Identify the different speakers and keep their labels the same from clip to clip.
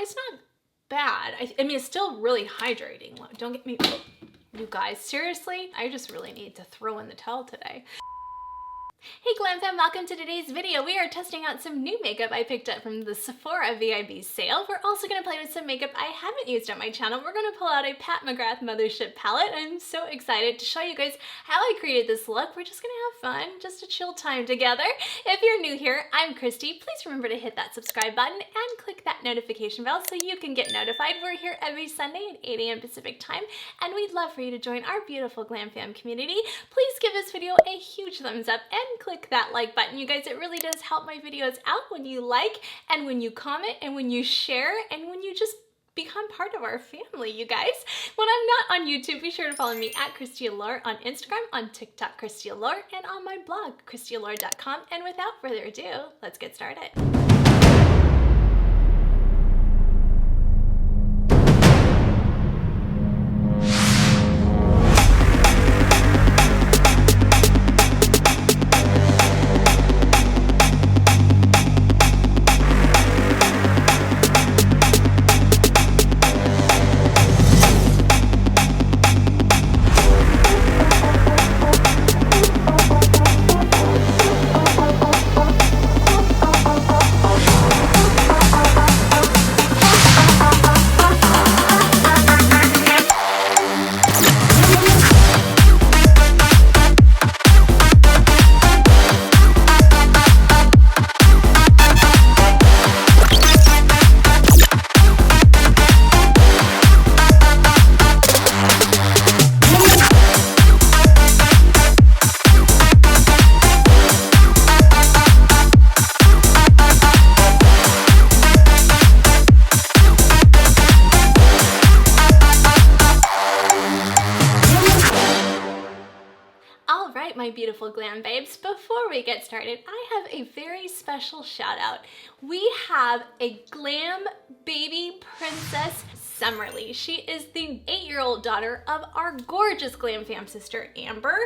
Speaker 1: it's not bad. I mean, it's still really hydrating. Don't get me, you guys, seriously, I just really need to throw in the towel today. Hey GlamFam, welcome to today's video. We are testing out some new makeup I picked up from the Sephora VIB sale. We're also going to play with some makeup I haven't used on my channel. We're going to pull out a Mcgrath Mothership palette. I'm so excited to show you guys how I created this look. We're just going to have fun, just a chill time together. If you're new here, I'm Kristi. Please remember to hit that subscribe button and click that notification bell so you can get notified. We're here every Sunday at 8 a.m. Pacific time, and we'd love for you to join our beautiful GlamFam community. Please give this video a huge thumbs up and click that like button. You guys, it really does help my videos out when you like and when you comment and when you share and when you just become part of our family, you guys. When I'm not on YouTube, be sure to follow me at Kristi Allure, on Instagram, on TikTok, Kristi Allure, and on my blog, KristiAllure.com. And without further ado, let's get started. My beautiful glam babes, before we get started, I have a very special shout out. We have a glam baby princess, Summerly. She is the 8-year-old daughter of our gorgeous GlamFam sister, Amber,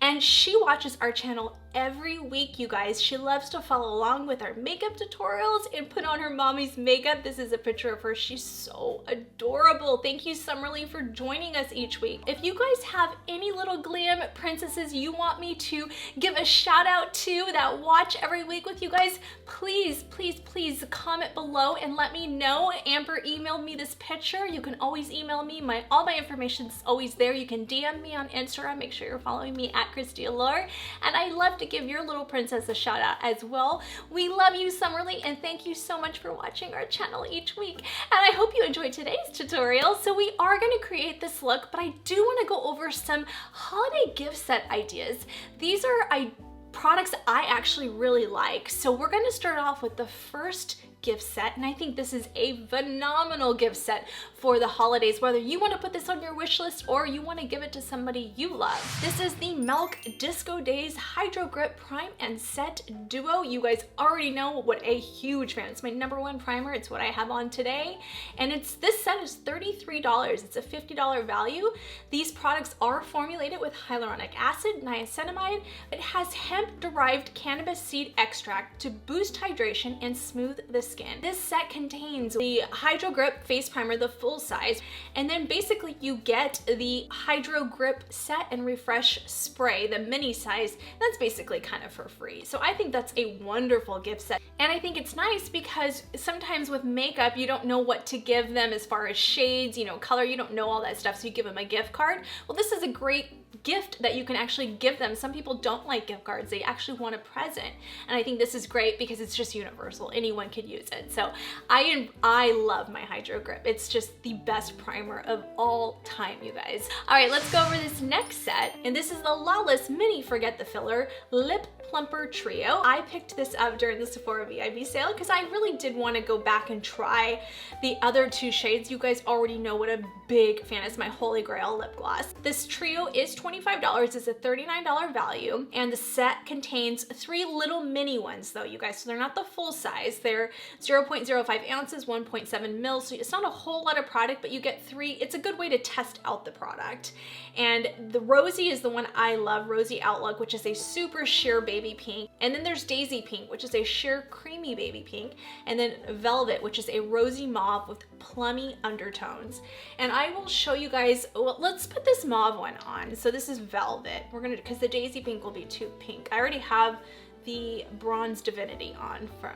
Speaker 1: and she watches our channel every week, you guys. She loves to follow along with our makeup tutorials and put on her mommy's makeup. This is a picture of her. She's so adorable. Thank you, Summerly, for joining us each week. If you guys have any little glam princesses you want me to give a shout out to that watch every week with you guys, please, please, please comment below and let me know. Amber emailed me this picture. You can always email me. All my information is always there. You can DM me on Instagram. Make sure you're following me at Kristi Allure. And I love to give your little princess a shout out as well. We love you, Summerly, and thank you so much for watching our channel each week. And I hope you enjoyed today's tutorial. So we are going to create this look, but I do want to go over some holiday gift set ideas. These are products I actually really like. So we're going to start off with the first gift set, and I think this is a phenomenal gift set for the holidays, whether you want to put this on your wish list or you want to give it to somebody you love. This is the Milk Disco Days Hydro Grip Prime and Set Duo. You guys already know what a huge fan. It's my #1 primer. It's what I have on today, and this set is $33. It's a $50 value. These products are formulated with hyaluronic acid, niacinamide. It has hemp-derived cannabis seed extract to boost hydration and smooth the skin. This set contains the Hydro Grip face primer, the full size, and then basically you get the Hydro Grip set and refresh spray, the mini size. That's basically kind of for free. So I think that's a wonderful gift set. And I think it's nice because sometimes with makeup, you don't know what to give them as far as shades, you know, color, you don't know all that stuff, so you give them a gift card. Well, this is a great gift that you can actually give them. Some people don't like gift cards. They actually want a present. And I think this is great because it's just universal. Anyone could use it. So I love my Hydro Grip. It's just the best primer of all time, you guys. All right, let's go over this next set. And this is the Lawless Mini Forget the Filler Lip Plumper Trio. I picked this up during the Sephora VIB sale because I really did want to go back and try the other two shades. You guys already know what a big fan is, my holy grail lip gloss. This trio is $25. It's a $39 value, and the set contains 3 little mini ones though, you guys. So they're not the full size. They're 0.05 ounces, 1.7 mils. So it's not a whole lot of product, but you get 3. It's a good way to test out the product. And the Rosy is the one I love, Rosy Outlook, which is a super sheer baby pink. And then there's Daisy Pink, which is a sheer creamy baby pink. And then Velvet, which is a rosy mauve with plummy undertones. And I will show you guys, well, let's put this mauve one on. So this is Velvet. We're gonna, because the Daisy Pink will be too pink. I already have the Bronze Divinity on from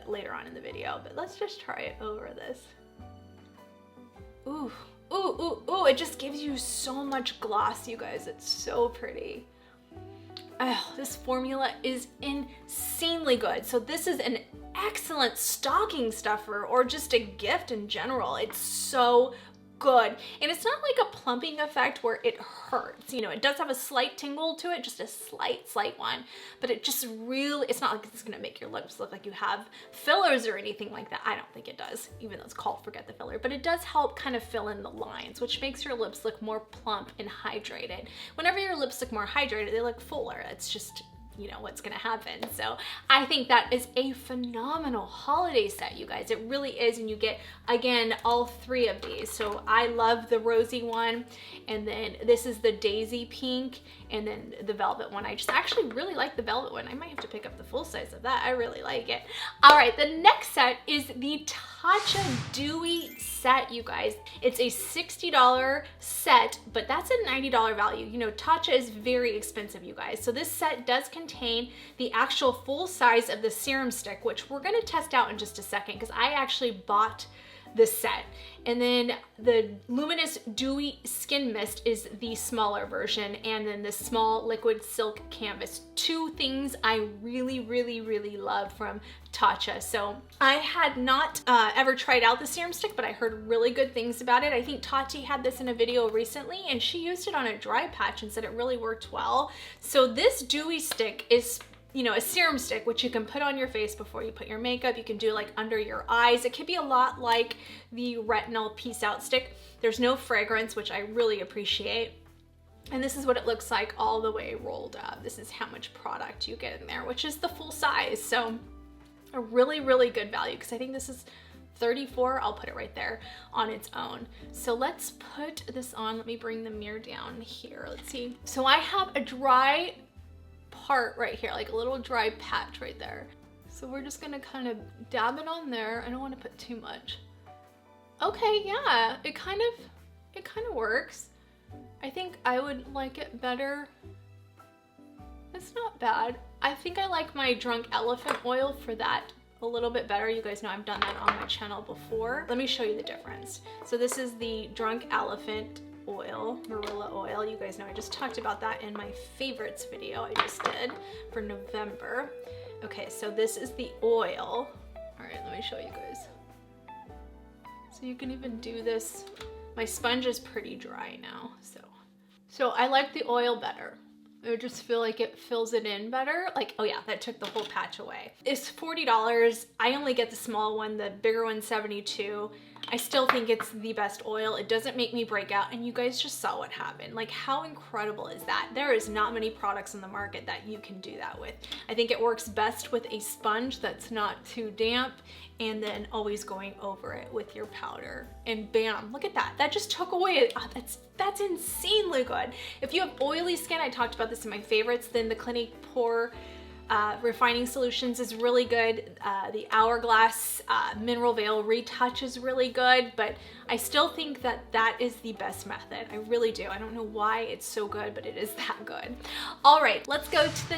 Speaker 1: later on in the video, but let's just try it over this. Ooh, ooh, ooh, ooh, it just gives you so much gloss, you guys. It's so pretty. Oh, this formula is insanely good. So this is an excellent stocking stuffer or just a gift in general. It's so good. And it's not like a plumping effect where it hurts. You know, it does have a slight tingle to it, just a slight one, but it just really, it's not like it's gonna make your lips look like you have fillers or anything like that. I don't think it does, even though it's called Forget the Filler, but it does help kind of fill in the lines, which makes your lips look more plump and hydrated. Whenever your lips look more hydrated, they look fuller. It's just, you know, what's gonna happen. So I think that is a phenomenal holiday set, you guys. It really is. And you get, again, all 3 of these. So I love the rosy one, and then this is the Daisy Pink, and then the Velvet one. I just actually really like the Velvet one. I might have to pick up the full size of that. I really like it. All right, the next set is the Tatcha Dewy set, you guys. It's a $60 set, but that's a $90 value. You know, Tatcha is very expensive, you guys. So this set does contain the actual full size of the serum stick, which we're gonna test out in just a second because I actually bought this set. And then the Luminous Dewy Skin Mist is the smaller version, and then the small liquid silk canvas. 2 things I really love from Tatcha. So I had not ever tried out the serum stick, but I heard really good things about it. I think Tati had this in a video recently, and she used it on a dry patch and said it really worked well. So this dewy stick is, you know, a serum stick, which you can put on your face before you put your makeup. You can do like under your eyes. It could be a lot like the Retinol Peace Out stick. There's no fragrance, which I really appreciate. And this is what it looks like all the way rolled up. This is how much product you get in there, which is the full size. So a really good value, because I think this is $34. I'll put it right there on its own. So let's put this on. Let me bring the mirror down here. Let's see. So I have a dry part right here, like a little dry patch right there. So we're just gonna kind of dab it on there. I don't want to put too much. Okay, yeah, it kind of works. I think I would like it better. It's not bad. I think I like my Drunk Elephant oil for that a little bit better. You guys know I've done that on my channel before. Let me show you the difference. So this is the Drunk Elephant oil, marilla oil. You guys know I just talked about that in my favorites video I just did for November. Okay, so this is the oil. All right, let me show you guys. So you can even do this. My sponge is pretty dry now, so I like the oil better. I just feel like it fills it in better. Like, oh yeah, that took the whole patch away. It's $40. I only get the small one, the bigger one, $72. I still think it's the best oil. It doesn't make me break out, and you guys just saw what happened. Like, how incredible is that? There is not many products on the market that you can do that with. I think it works best with a sponge that's not too damp, and then always going over it with your powder. And bam, look at that. That just took away, oh, that's insanely good. If you have oily skin, I talked about this in my favorites, then the Clinique Pore Refining Solutions is really good. The Hourglass Mineral Veil Retouch is really good, but I still think that that is the best method. I really do. I don't know why it's so good, but it is that good. All right, let's go to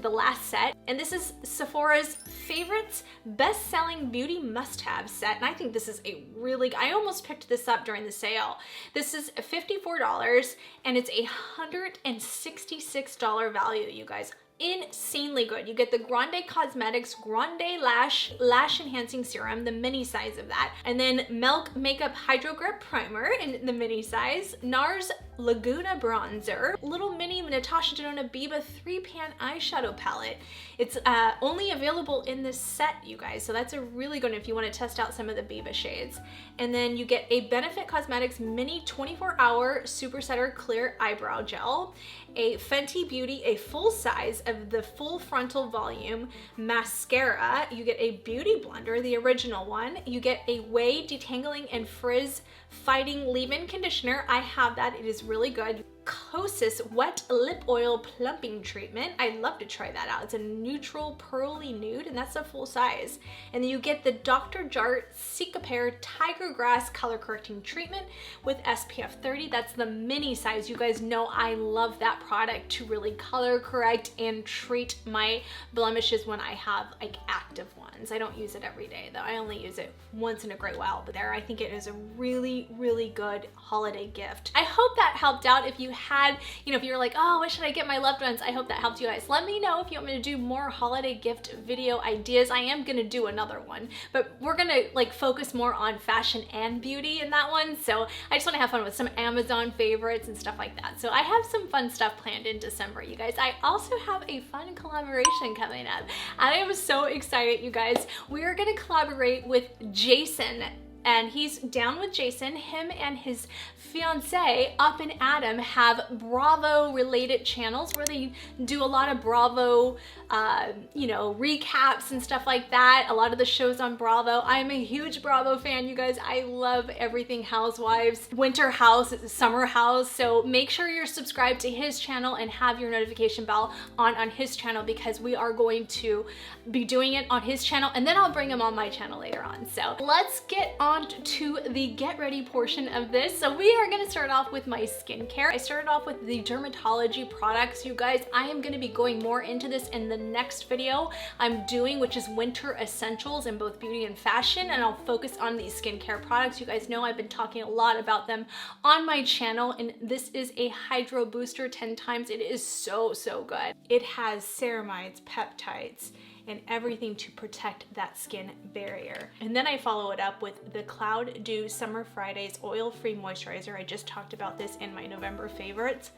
Speaker 1: the last set. And this is Sephora's Favorites Best-Selling Beauty Must-Have set. And I think this is a really, I almost picked this up during the sale. This is $54 and it's a $166 value, you guys. Insanely good. You get the Grande Cosmetics Grande Lash Enhancing Serum, the mini size of that, and then Milk Makeup Hydro Grip Primer in the mini size, NARS Laguna Bronzer, little mini Natasha Denona Biba 3-pan eyeshadow palette. It's only available in this set, you guys, so that's a really good one if you want to test out some of the Biba shades. And then you get a Benefit Cosmetics mini 24-hour super setter clear eyebrow gel, a Fenty Beauty, a full size of the full frontal volume mascara. You get a beauty blender, the original one. You get a Way Detangling and Frizz Fighting Leave-In Conditioner. I have that, it is really good. Kosas Wet Lip Oil Plumping Treatment. I'd love to try that out. It's a neutral pearly nude, and that's a full size. And then you get the Dr. Jart Cicapair Tiger Grass Color Correcting Treatment with SPF 30. That's the mini size. You guys know I love that product to really color correct and treat my blemishes when I have like active ones. I don't use it every day though. I only use it once in a great while, but I think it is a really, really good holiday gift. I hope that helped out. If you had, if you're like, oh, what should I get my loved ones? I hope that helped you guys. Let me know if you want me to do more holiday gift video ideas. I am gonna do another one, but we're gonna like focus more on fashion and beauty in that one. So I just wanna have fun with some Amazon favorites and stuff like that. So I have some fun stuff planned in December, you guys. I also have a fun collaboration coming up. I am so excited, you guys. We are gonna collaborate with Jason, and he's down with Jason. Him and his fiance, Up and Adam, have Bravo related channels where they do a lot of Bravo, recaps and stuff like that. A lot of the shows on Bravo. I'm a huge Bravo fan, you guys. I love everything Housewives, Winter House, Summer House. So make sure you're subscribed to his channel and have your notification bell on his channel, because we are going to be doing it on his channel, and then I'll bring him on my channel later on. So let's get on to the get ready portion of this. So we are gonna start off with my skincare. I started off with the dermatology products, you guys. I am gonna be going more into this in the next video I'm doing, which is winter essentials in both beauty and fashion, and I'll focus on these skincare products. You guys know I've been talking a lot about them on my channel, and this is a Hydro Booster 10 times. It is so, so good. It has ceramides, peptides, and everything to protect that skin barrier. And then I follow it up with the Cloud Dew Summer Fridays Oil-Free Moisturizer. I just talked about this in my November favorites,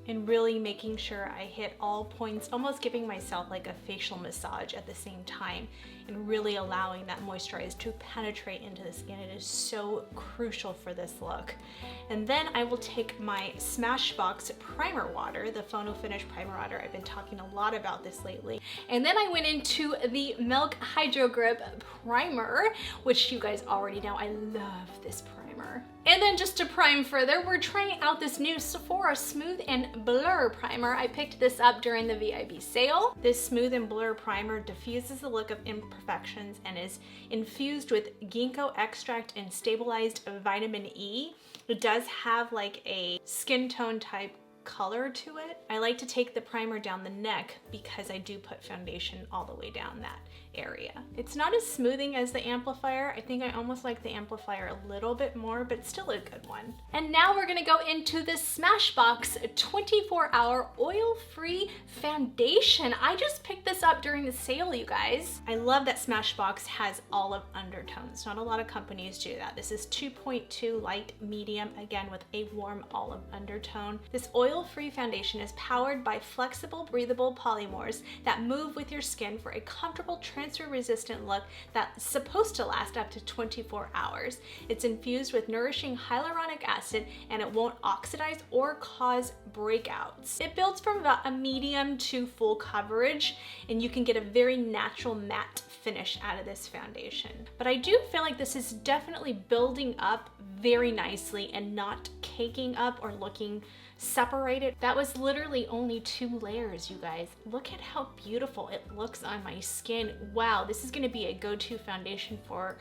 Speaker 1: and really making sure I hit all points, almost giving myself like a facial massage at the same time, and really allowing that moisturizer to penetrate into the skin. It is so crucial for this look. And then I will take my Smashbox Primer Water, the Phono Finish Primer Water. I've been talking a lot about this lately. And then I went into the Milk Hydro Grip Primer, which you guys already know. I love this primer. And then just to prime further, we're trying out this new Sephora Smooth and Blur Primer. I picked this up during the VIB sale. This Smooth and Blur Primer diffuses the look of imperfections and is infused with ginkgo extract and stabilized vitamin E. It does have like a skin tone type color to it. I like to take the primer down the neck because I do put foundation all the way down that area. It's not as smoothing as the Amplifier. I think I almost like the Amplifier a little bit more, but still a good one. And now we're gonna go into the Smashbox 24-hour oil-free foundation. I just picked this up during the sale, you guys. I love that Smashbox has olive undertones. Not a lot of companies do that. This is 2.2 light medium, again with a warm olive undertone. This oil-free foundation is powered by flexible, breathable polymers that move with your skin for a comfortable, transfer-resistant look that's supposed to last up to 24 hours. It's infused with nourishing hyaluronic acid, and it won't oxidize or cause breakouts. It builds from about a medium to full coverage, and you can get a very natural matte finish out of this foundation. But I do feel like this is definitely building up very nicely and not caking up or looking separated. That was literally only 2 layers, you guys. Look at how beautiful it looks on my skin. Wow, this is gonna be a go-to foundation for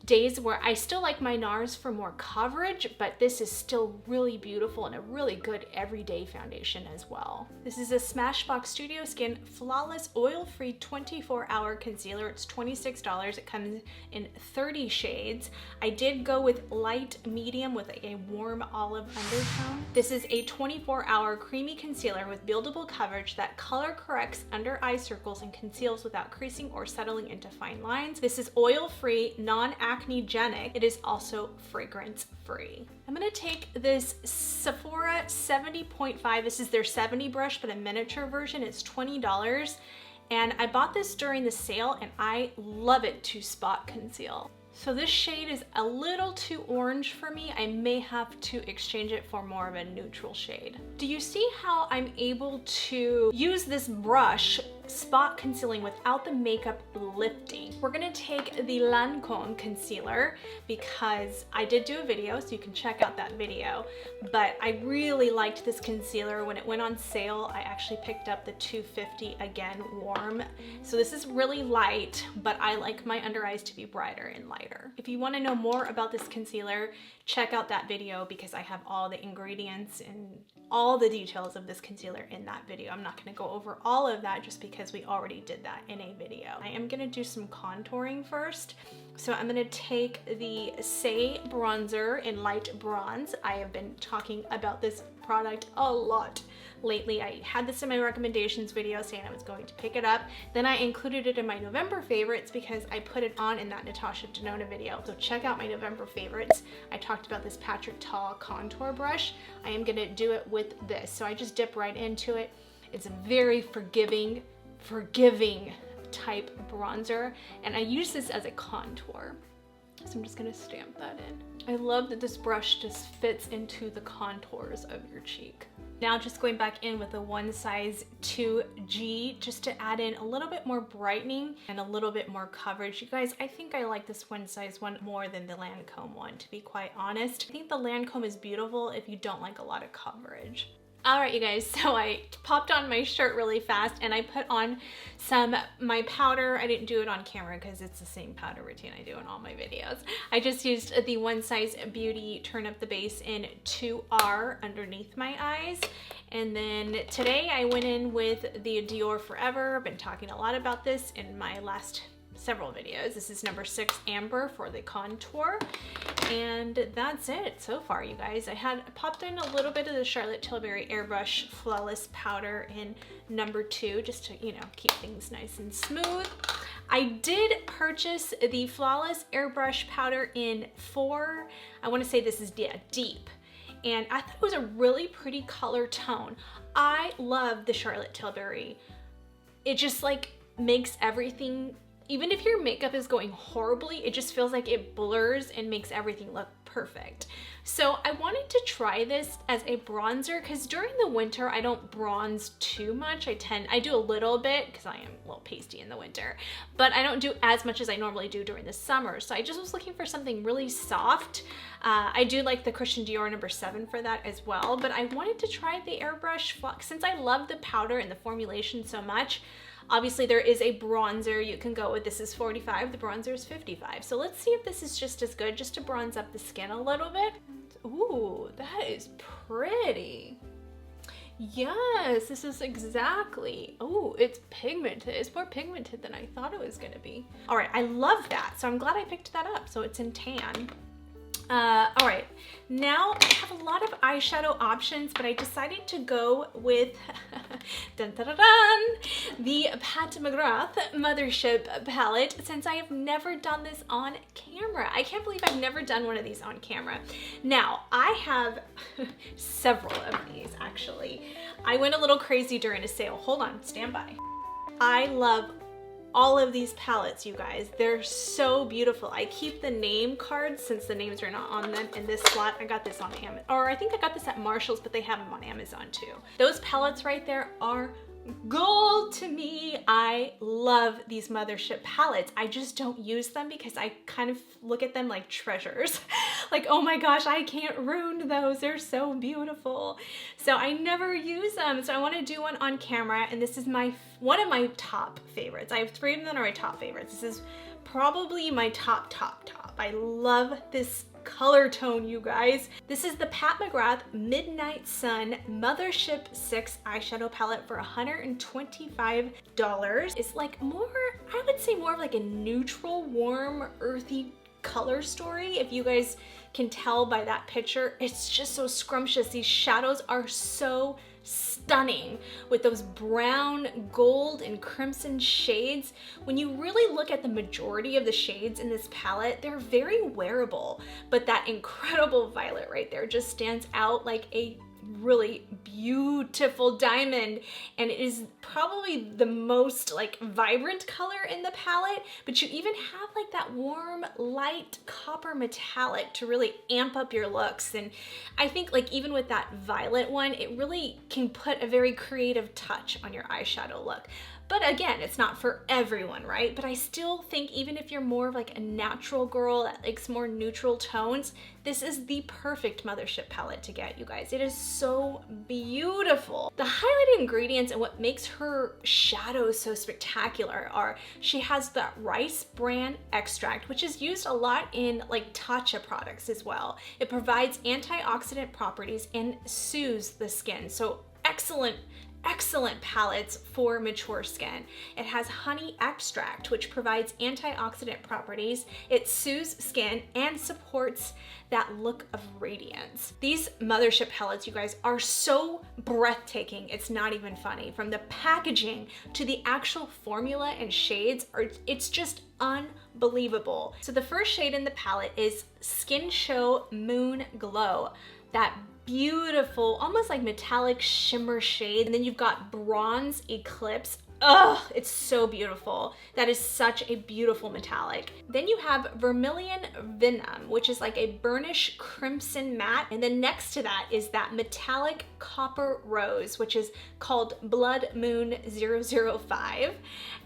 Speaker 1: days where I still like my NARS for more coverage, but this is still really beautiful and a really good everyday foundation as well. This is a Smashbox Studio Skin Flawless Oil-Free 24-hour concealer. It's $26. It comes in 30 shades. I did go with light medium with a warm olive undertone. This is a 24-hour creamy concealer with buildable coverage that color corrects under eye circles and conceals without creasing or settling into fine lines. This is oil-free, non-activating acne-genic. It is also fragrance free. I'm gonna take this Sephora 70.5. This is their 70 brush, but a miniature version. It's $20. And I bought this during the sale and I love it to spot conceal. So this shade is a little too orange for me. I may have to exchange it for more of a neutral shade. Do you see how I'm able to use this brush spot concealing without the makeup lifting? We're gonna take the Lancome concealer because I did do a video, so you can check out that video, but I really liked this concealer. When it went on sale, I actually picked up the 250 again warm. So this is really light, but I like my under eyes to be brighter and lighter. If you wanna know more about this concealer, check out that video because I have all the ingredients and all the details of this concealer in that video. I'm not gonna go over all of that just because we already did that in a video. I am gonna do some contouring first. So I'm gonna take the Say bronzer in light bronze. I have been talking about this product a lot lately. I had this in my recommendations video saying I was going to pick it up. Then I included it in my November favorites because I put it on in that Natasha Denona video. So check out my November favorites. I talked about this Patrick Ta contour brush. I am gonna do it with this. So I just dip right into it. It's a very forgiving type bronzer, and I use this as a contour. So I'm just gonna stamp that in. I love that this brush just fits into the contours of your cheek. Now just going back in with a 1 size 2G just to add in a little bit more brightening and a little bit more coverage. You guys, I think I like this 1 size one more than the Lancome one, to be quite honest. I think the Lancome is beautiful if you don't like a lot of coverage. All right, you guys, so I popped on my shirt really fast and I put on my powder. I didn't do it on camera because it's the same powder routine I do in all my videos. I just used the One Size Beauty Turn Up the Base in 2R underneath my eyes. And then today I went in with the Dior Forever. I've been talking a lot about this in my last several videos. This is number 6 Amber for the contour. And that's it so far, you guys. I had popped in a little bit of the Charlotte Tilbury Airbrush Flawless Powder in number 2, just to, you know, keep things nice and smooth. I did purchase the Flawless Airbrush Powder in 4. I want to say this is deep. And I thought it was a really pretty color tone. I love the Charlotte Tilbury. It just like makes everything, even if your makeup is going horribly, it just feels like it blurs and makes everything look perfect. So I wanted to try this as a bronzer because during the winter, I don't bronze too much. I do a little bit because I am a little pasty in the winter, but I don't do as much as I normally do during the summer. So I just was looking for something really soft. I do like the Christian Dior number 7 for that as well, but I wanted to try the Airbrush Flux since I love the powder and the formulation so much. Obviously there is a bronzer you can go with. This is 45, the bronzer is 55. So let's see if this is just as good, just to bronze up the skin a little bit. Ooh, that is pretty. Yes, this is exactly, oh, it's pigmented. It's more pigmented than I thought it was gonna be. All right, I love that. So I'm glad I picked that up. So it's in tan. All right, now I have a lot of eyeshadow options, but I decided to go with dun, dun, dun, dun, the Mcgrath Mothership palette since I have never done this on camera. I can't believe I've never done one of these on camera. Now, I have several of these actually. I went a little crazy during a sale. Hold on, stand by. I love all of these palettes, you guys. They're so beautiful. I keep the name cards since the names are not on them in this slot. I got this on Amazon, or I think I got this at Marshall's, but they have them on Amazon too. Those palettes right there are gold to me. I love these Mothership palettes. I just don't use them because I kind of look at them like treasures. Like, oh my gosh, I can't ruin those. They're so beautiful. So I never use them. So I want to do one on camera, and this is one of my top favorites. I have 3 of them that are my top favorites. This is probably my top. I love this color tone, you guys. This is the Pat McGrath Midnight Sun Mothership 6 eyeshadow palette for $125. It's like more, I would say more of like a neutral, warm, earthy color story. If you guys can tell by that picture, it's just so scrumptious. These shadows are so stunning with those brown, gold, and crimson shades. When you really look at the majority of the shades in this palette, they're very wearable, but that incredible violet right there just stands out like a really beautiful diamond, and it is probably the most like vibrant color in the palette, but you even have like that warm light copper metallic to really amp up your looks. And I think like even with that violet one, it really can put a very creative touch on your eyeshadow look. But again, it's not for everyone, right? But I still think even if you're more of like a natural girl that likes more neutral tones, this is the perfect Mothership palette to get, you guys. It is so beautiful. The highlighted ingredients and what makes her shadows so spectacular are she has that rice bran extract, which is used a lot in like Tatcha products as well. It provides antioxidant properties and soothes the skin. So excellent palettes for mature skin. It has honey extract, which provides antioxidant properties. It soothes skin and supports that look of radiance. These Mothership palettes, you guys, are so breathtaking. It's not even funny. From the packaging to the actual formula and shades, it's just unbelievable. So the first shade in the palette is Skin Show Moon Glow. That beautiful, almost like metallic shimmer shade. And then you've got Bronze Eclipse. Ugh, it's so beautiful. That is such a beautiful metallic. Then you have Vermilion Venom, which is like a burnish crimson matte. And then next to that is that metallic copper rose, which is called Blood Moon 005.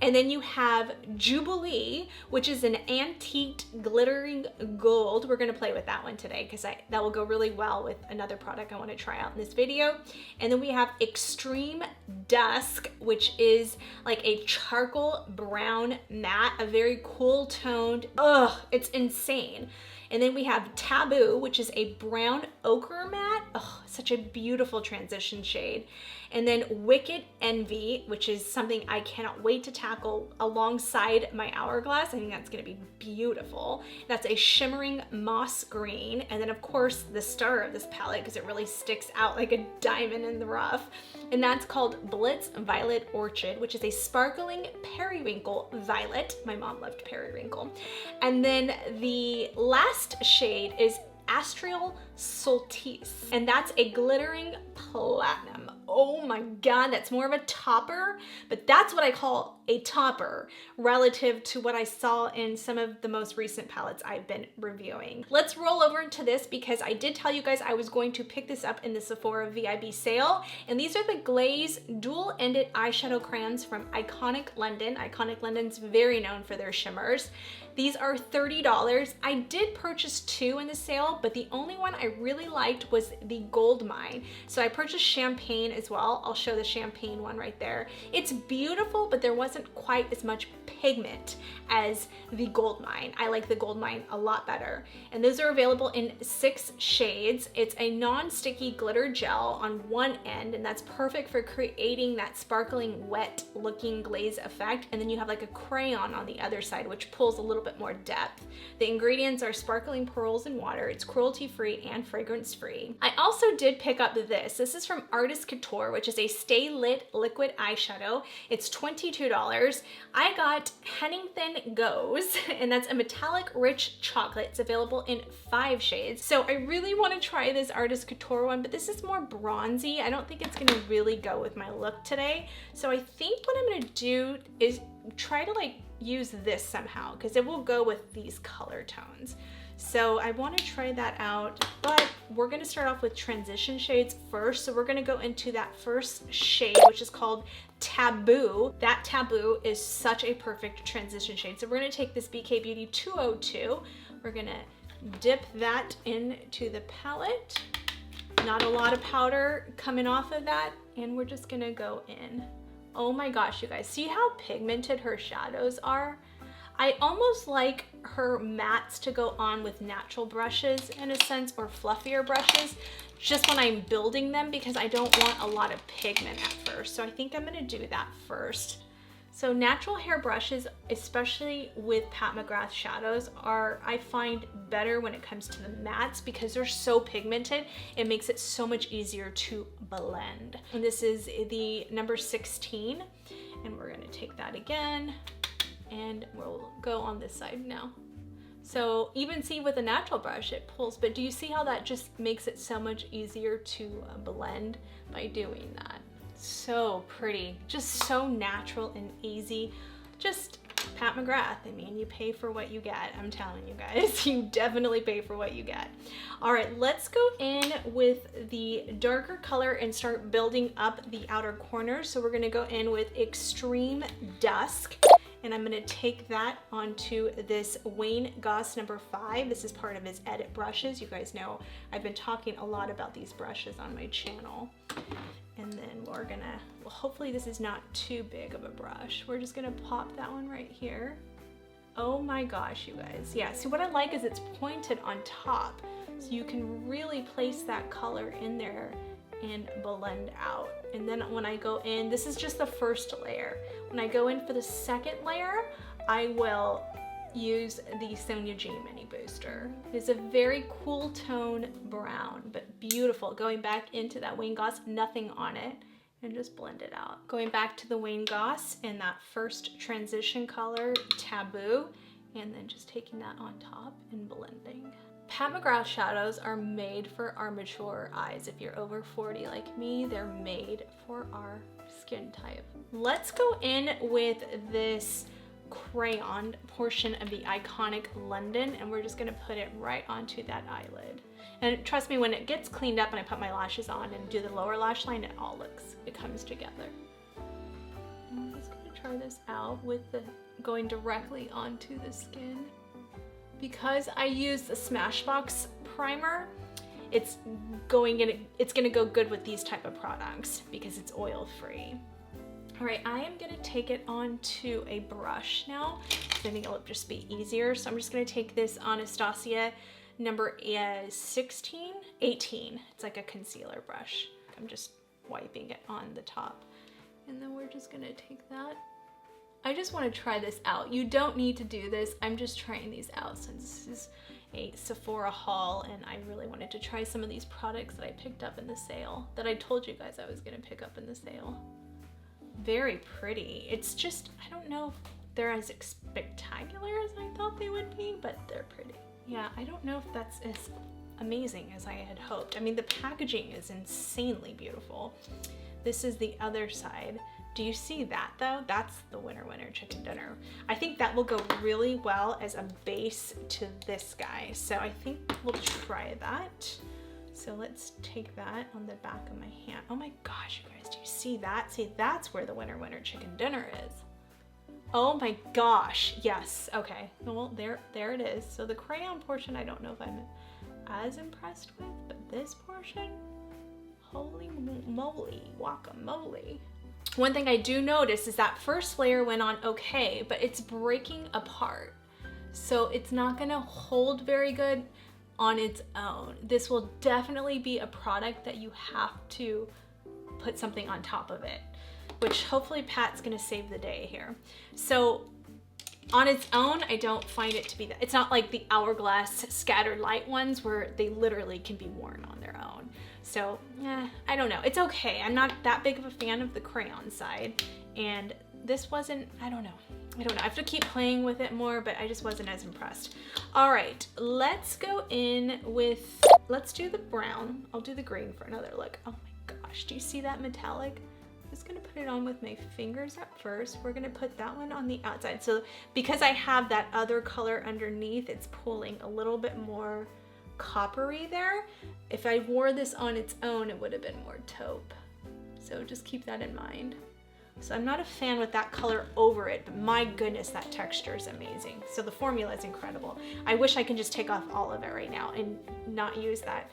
Speaker 1: And then you have Jubilee, which is an antiqued glittering gold. We're gonna play with that one today because that will go really well with another product I wanna try out in this video. And then we have Extreme Dusk, which is like a charcoal brown matte, a very cool toned. Ugh, it's insane. And then we have Taboo, which is a brown ochre matte. Oh, such a beautiful transition shade. And then Wicked Envy, which is something I cannot wait to tackle alongside my Hourglass. I think that's gonna be beautiful. That's a shimmering moss green. And then of course the star of this palette, because it really sticks out like a diamond in the rough. And that's called Blitz Violet Orchid, which is a sparkling periwinkle violet. My mom loved periwinkle. And then the last shade is Astral Solstice, and that's a glittering platinum. Oh my God, that's more of a topper, but that's what I call a topper relative to what I saw in some of the most recent palettes I've been reviewing. Let's roll over into this because I did tell you guys I was going to pick this up in the Sephora VIB sale, and these are the Glaze dual-ended eyeshadow crayons from Iconic London. Iconic London's very known for their shimmers. These are $30. I did purchase two in the sale, but the only one I really liked was the Gold Mine. So I purchased Champagne as well. I'll show the Champagne one right there. It's beautiful, but there wasn't quite as much pigment as the Gold Mine. I like the Gold Mine a lot better. And those are available in 6 shades. It's a non-sticky glitter gel on one end, and that's perfect for creating that sparkling, wet looking glaze effect. And then you have like a crayon on the other side, which pulls a little bit more depth. The ingredients are sparkling pearls and water. It's cruelty-free and fragrance-free. I also did pick up this. This is from Artist Couture, which is a Stay Lit liquid eyeshadow. It's $22. I got Hennington Goes, and that's a metallic rich chocolate. It's available in 5 shades. So I really want to try this Artist Couture one, but this is more bronzy. I don't think it's gonna really go with my look today. So I think what I'm gonna do is try to like use this somehow because it will go with these color tones. So I want to try that out, but we're going to start off with transition shades first. So we're going to go into that first shade, which is called Taboo. That Taboo is such a perfect transition shade. So we're going to take this BK Beauty 202. We're going to dip that into the palette. Not a lot of powder coming off of that, and we're just going to go in. Oh my gosh, you guys, see how pigmented her shadows are? I almost like her mattes to go on with natural brushes in a sense, or fluffier brushes, just when I'm building them because I don't want a lot of pigment at first. So I think I'm gonna do that first. So natural hair brushes, especially with Pat McGrath shadows, are, I find, better when it comes to the mattes because they're so pigmented. It makes it so much easier to blend. And this is the number 16, and we're gonna take that again, and we'll go on this side now. So even see with a natural brush, it pulls, but do you see how that just makes it so much easier to blend by doing that? So pretty, just so natural and easy. Just Pat McGrath. I mean, you pay for what you get. I'm telling you guys, you definitely pay for what you get. All right, let's go in with the darker color and start building up the outer corners. So we're gonna go in with Extreme Dusk, and I'm gonna take that onto this Wayne Goss number 5. This is part of his edit brushes. You guys know I've been talking a lot about these brushes on my channel. And then we're gonna, well, hopefully this is not too big of a brush. We're just gonna pop that one right here. Oh my gosh, you guys. Yeah, see what I like is it's pointed on top. So you can really place that color in there and blend out. And then when I go in, this is just the first layer. When I go in for the second layer, I will use the Sonia G Mini Booster. It's a very cool tone brown, but beautiful. Going back into that Wayne Goss, nothing on it, and just blend it out. Going back to the Wayne Goss in that first transition color, Taboo, and then just taking that on top and blending. Pat McGrath shadows are made for our mature eyes. If you're over 40 like me, they're made for our skin type. Let's go in with this crayon portion of the Iconic London, and we're just gonna put it right onto that eyelid. And trust me, when it gets cleaned up and I put my lashes on and do the lower lash line, it comes together. And I'm just gonna try this out with the going directly onto the skin. Because I use the Smashbox primer, it's gonna go good with these type of products because it's oil free. All right, I am gonna take it onto a brush now. I think it'll just be easier. So I'm just gonna take this Anastasia number 18. It's like a concealer brush. I'm just wiping it on the top. And then we're just gonna take that. I just wanna try this out. You don't need to do this. I'm just trying these out since this is a Sephora haul, and I really wanted to try some of these products that I picked up in the sale that I told you guys I was gonna pick up in the sale. Very pretty. It's just, I don't know if they're as spectacular as I thought they would be, but they're pretty. Yeah, I don't know if that's as amazing as I had hoped. I mean, the packaging is insanely beautiful. This is the other side. Do you see that though? That's the winner chicken dinner. I think that will go really well as a base to this guy. So I think we'll try that. So let's take that on the back of my hand. Oh my gosh, you guys, do you see that? See, that's where the winner chicken dinner is. Oh my gosh, yes, okay. Well, there it is. So the crayon portion, I don't know if I'm as impressed with, but this portion, holy moly, guacamole. One thing I do notice is that first layer went on okay, but it's breaking apart. So it's not gonna hold very good on its own. This will definitely be a product that you have to put something on top of it, which hopefully Pat's gonna save the day here. So on its own, I don't find it to be that. It's not like the Hourglass Scattered Light ones where they literally can be worn on their own. So, I don't know. It's okay. I'm not that big of a fan of the crayon side, and this wasn't, I don't know. I have to keep playing with it more, but I just wasn't as impressed. All right, let's go in with, let's do the brown. I'll do the green for another look. Oh my gosh, do you see that metallic? I'm just gonna put it on with my fingers at first. We're gonna put that one on the outside. So because I have that other color underneath, it's pulling a little bit more coppery there. If I wore this on its own, it would have been more taupe. So just keep that in mind. So I'm not a fan with that color over it, but my goodness, that texture is amazing. So the formula is incredible. I wish I could just take off all of it right now and not use that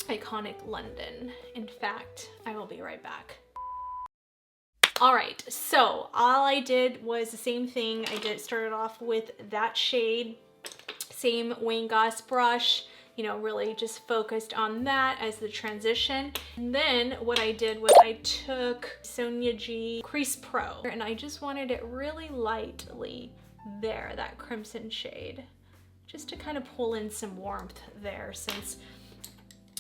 Speaker 1: Iconic London. In fact, I will be right back. All right, so all I did was the same thing. I started off with that shade, same Wayne Goss brush, you know, really just focused on that as the transition. And then what I did was I took Sonia G Crease Pro and I just wanted it really lightly there, that crimson shade, just to kind of pull in some warmth there since,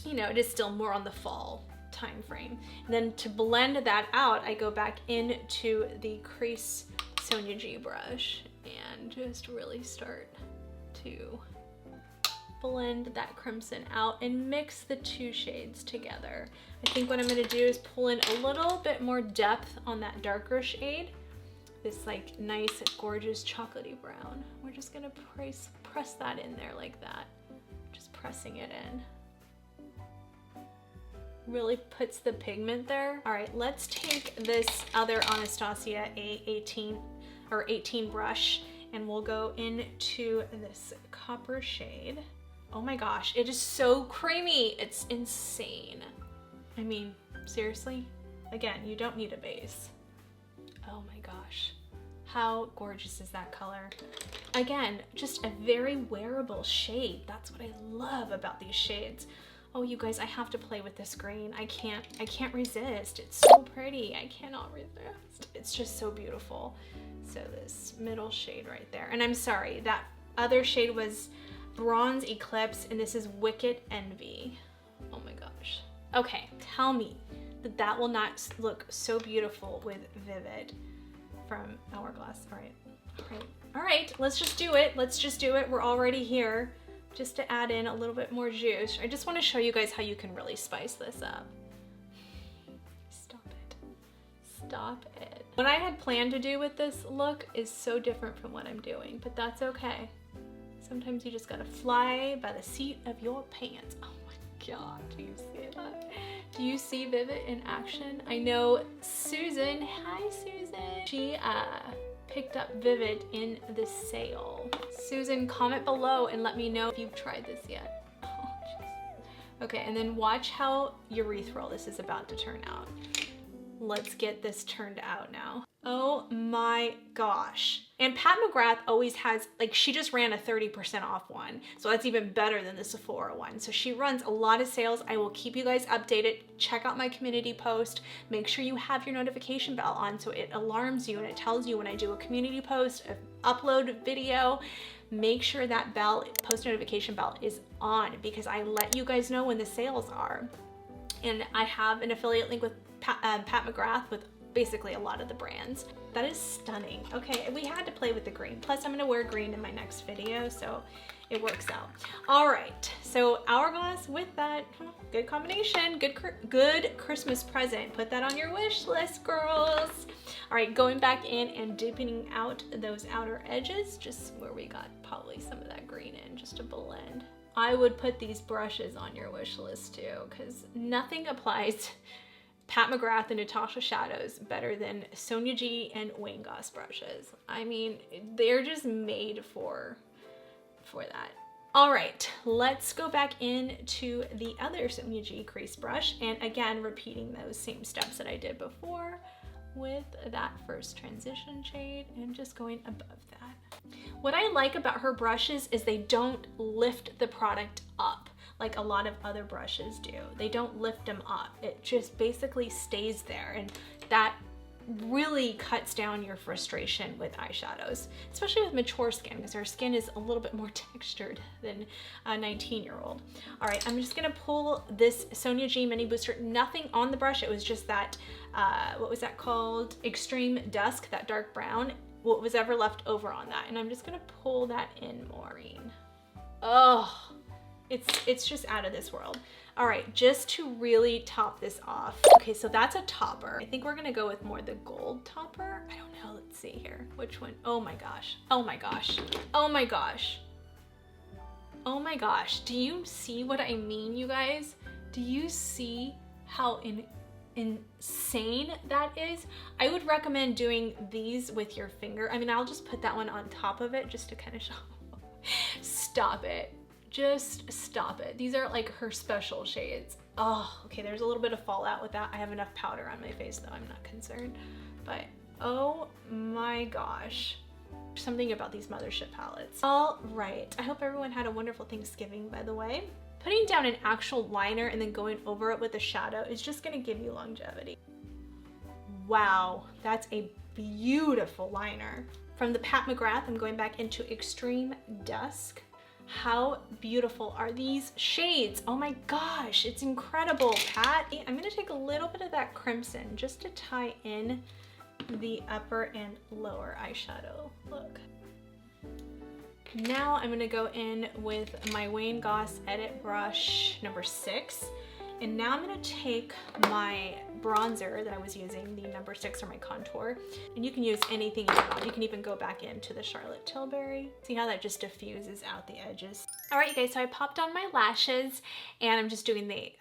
Speaker 1: you know, it is still more on the fall time frame. And then to blend that out, I go back into the Crease Sonia G brush and just really start to blend that crimson out and mix the two shades together. I think what I'm gonna do is pull in a little bit more depth on that darker shade, this like nice, gorgeous chocolatey brown. We're just gonna press that in there like that, just pressing it in. Really puts the pigment there. All right, let's take this other Anastasia A18 brush and we'll go into this copper shade. Oh my gosh, it is so creamy. It's insane. I mean, seriously? Again, you don't need a base. Oh my gosh. How gorgeous is that color? Again, just a very wearable shade. That's what I love about these shades. Oh, you guys, I have to play with this green. I can't resist. It's so pretty. I cannot resist. It's just so beautiful. So this middle shade right there. And I'm sorry, that other shade was Bronze Eclipse, and this is Wicked Envy. Oh my gosh. Okay, tell me that that will not look so beautiful with Vivid from Hourglass. All right, let's just do it. We're already here. Just to add in a little bit more juice. I just want to show you guys how you can really spice this up. Stop it. What I had planned to do with this look is so different from what I'm doing, but that's okay. Sometimes you just gotta fly by the seat of your pants. Oh my God, do you see that? Do you see Vivid in action? I know Susan, hi Susan. She picked up Vivid in the sale. Susan, comment below and let me know if you've tried this yet. Oh, okay, and then watch how urethral this is about to turn out. Let's get this turned out now. Oh my gosh. And Pat McGrath always has, like, she just ran a 30% off one. So that's even better than the Sephora one. So she runs a lot of sales. I will keep you guys updated. Check out my community post. Make sure you have your notification bell on so it alarms you and it tells you when I do a community post, an upload video. Make sure that bell, post notification bell is on because I let you guys know when the sales are. And I have an affiliate link with Pat McGrath with basically a lot of the brands. That is stunning. Okay, we had to play with the green. Plus I'm gonna wear green in my next video, so it works out. All right, so Hourglass with that, good combination, good Christmas present. Put that on your wish list, girls. All right, going back in and deepening out those outer edges, just where we got probably some of that green in, just to blend. I would put these brushes on your wish list too, because nothing applies Pat McGrath and Natasha shadows better than Sonia G and Wayne Goss brushes. I mean, they're just made for that. All right, let's go back into the other Sonia G crease brush, and again, repeating those same steps that I did before with that first transition shade and just going above that. What I like about her brushes is they don't lift the product up like a lot of other brushes do. They don't lift them up. It just basically stays there, and that really cuts down your frustration with eyeshadows, especially with mature skin, because our skin is a little bit more textured than a 19-year-old. All right, I'm just gonna pull this Sonia G Mini Booster, nothing on the brush. It was just that, what was that called? Extreme Dusk, that dark brown, what was ever left over on that. And I'm just gonna pull that in, Maureen. Oh, it's just out of this world. All right, just to really top this off. Okay, so that's a topper. I think we're gonna go with more the gold topper. I don't know, let's see here. Which one? Oh my gosh, oh my gosh, oh my gosh. Oh my gosh, do you see what I mean, you guys? Do you see how insane that is? I would recommend doing these with your finger. I mean, I'll just put that one on top of it just to kind of show. Stop it. Just stop it. These are like her special shades. Oh, okay, there's a little bit of fallout with that. I have enough powder on my face though, I'm not concerned. But oh my gosh. Something about these Mothership palettes. All right, I hope everyone had a wonderful Thanksgiving, by the way. Putting down an actual liner and then going over it with a shadow is just gonna give you longevity. Wow, that's a beautiful liner. From the Pat McGrath, I'm going back into Extreme Dusk. How beautiful are these shades? Oh my gosh, it's incredible, Pat. I'm gonna take a little bit of that crimson just to tie in the upper and lower eyeshadow look. Now I'm gonna go in with my Wayne Goss Edit Brush number 6. And now I'm gonna take my bronzer that I was using, the number 6 for my contour. And you can use anything you want. You can even go back into the Charlotte Tilbury. See how that just diffuses out the edges. All right, you guys, so I popped on my lashes and I'm just doing the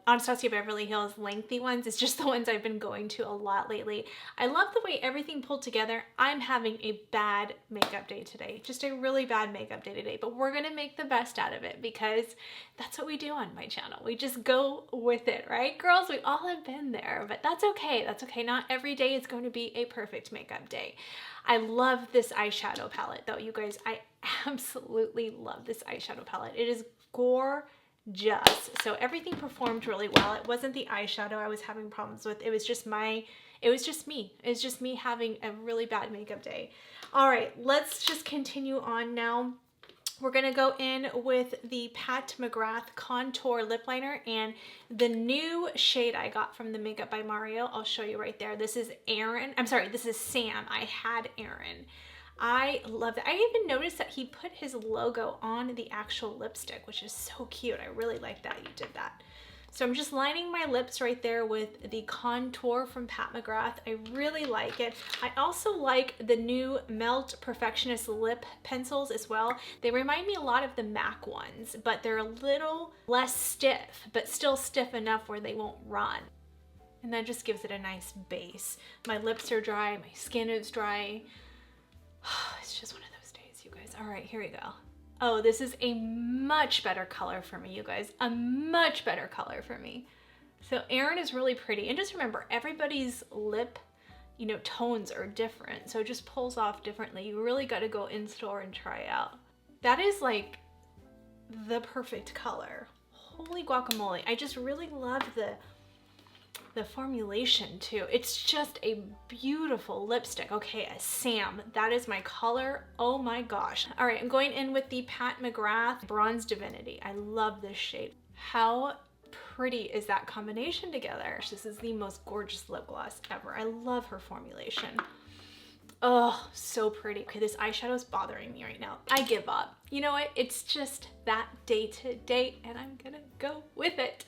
Speaker 1: Anastasia Beverly Hills lengthy ones. It's just the ones I've been going to a lot lately. I love the way everything pulled together. I'm having a bad makeup day today. Just a really bad makeup day today, but we're gonna make the best out of it because that's what we do on my channel. We just go with it, right? Girls, we all have been there, but that's okay. That's okay. Not every day is going to be a perfect makeup day. I love this eyeshadow palette though, you guys. I absolutely love this eyeshadow palette. It is gorgeous. So everything performed really well. It wasn't the eyeshadow I was having problems with. It was just me. It's just me having a really bad makeup day. All right, let's just continue on now. We're gonna go in with the Pat McGrath Contour Lip Liner and the new shade I got from the Makeup by Mario. I'll show you right there. This is Aaron. I'm sorry, this is Sam. I had Aaron. I love that. I even noticed that he put his logo on the actual lipstick, which is so cute. I really like that you did that. So I'm just lining my lips right there with the Contour from Pat McGrath. I really like it. I also like the new Melt Perfectionist lip pencils as well. They remind me a lot of the MAC ones, but they're a little less stiff, but still stiff enough where they won't run. And that just gives it a nice base. My lips are dry, my skin is dry. It's just one of those days, you guys. All right, here we go. Oh, this is a much better color for me, you guys. A much better color for me. So Aaron is really pretty. And just remember, everybody's lip, you know, tones are different. So it just pulls off differently. You really got to go in store and try out. That is like the perfect color. Holy guacamole. I just really love the formulation too. It's just a beautiful lipstick. Okay, Sam, that is my color. Oh my gosh. All right, I'm going in with the Pat McGrath Bronze Divinity. I love this shade. How pretty is that combination together? This is the most gorgeous lip gloss ever. I love her formulation. Oh, so pretty. Okay, this eyeshadow is bothering me right now. I give up. You know what? It's just that day to day and I'm gonna go with it.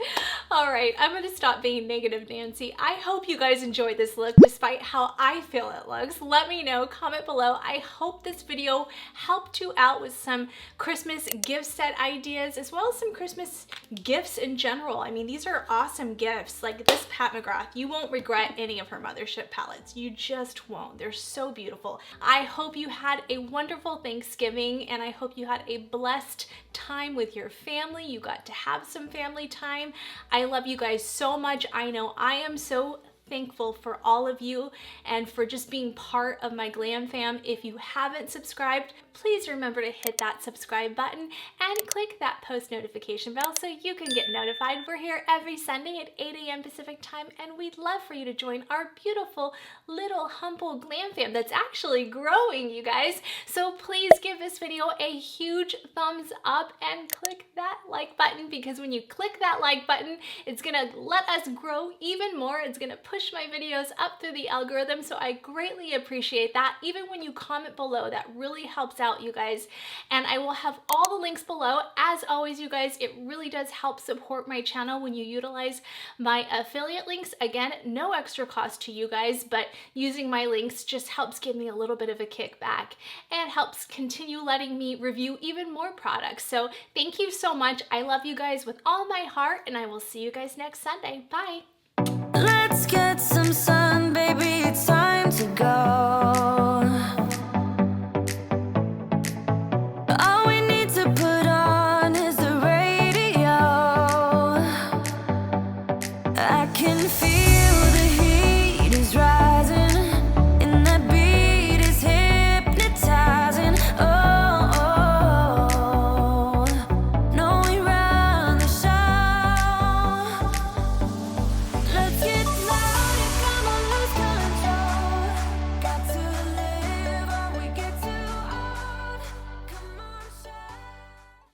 Speaker 1: All right, I'm gonna stop being negative Nancy. I hope you guys enjoyed this look despite how I feel it looks. Let me know, comment below. I hope this video helped you out with some Christmas gift set ideas as well as some Christmas gifts in general. I mean, these are awesome gifts. Like this Pat McGrath, you won't regret any of her Mothership palettes. You just won't. They're so beautiful. I hope you had a wonderful Thanksgiving and I hope you had a blessed time with your family. You got to have some family time. I love you guys so much. I know I am so thankful for all of you and for just being part of my Glam Fam. If you haven't subscribed, please remember to hit that subscribe button and click that post notification bell so you can get notified. We're here every Sunday at 8 a.m. Pacific time and we'd love for you to join our beautiful little humble Glam Fam that's actually growing, you guys. So please give this video a huge thumbs up and click that like button because when you click that like button, it's gonna let us grow even more. It's gonna push my videos up through the algorithm, so I greatly appreciate that. Even when you comment below, that really helps out, you guys. And I will have all the links below. As always, you guys, it really does help support my channel when you utilize my affiliate links. Again, no extra cost to you guys, but using my links just helps give me a little bit of a kickback and helps continue letting me review even more products. So thank you so much. I love you guys with all my heart, and I will see you guys next Sunday. Bye.
Speaker 2: Let's get some sun.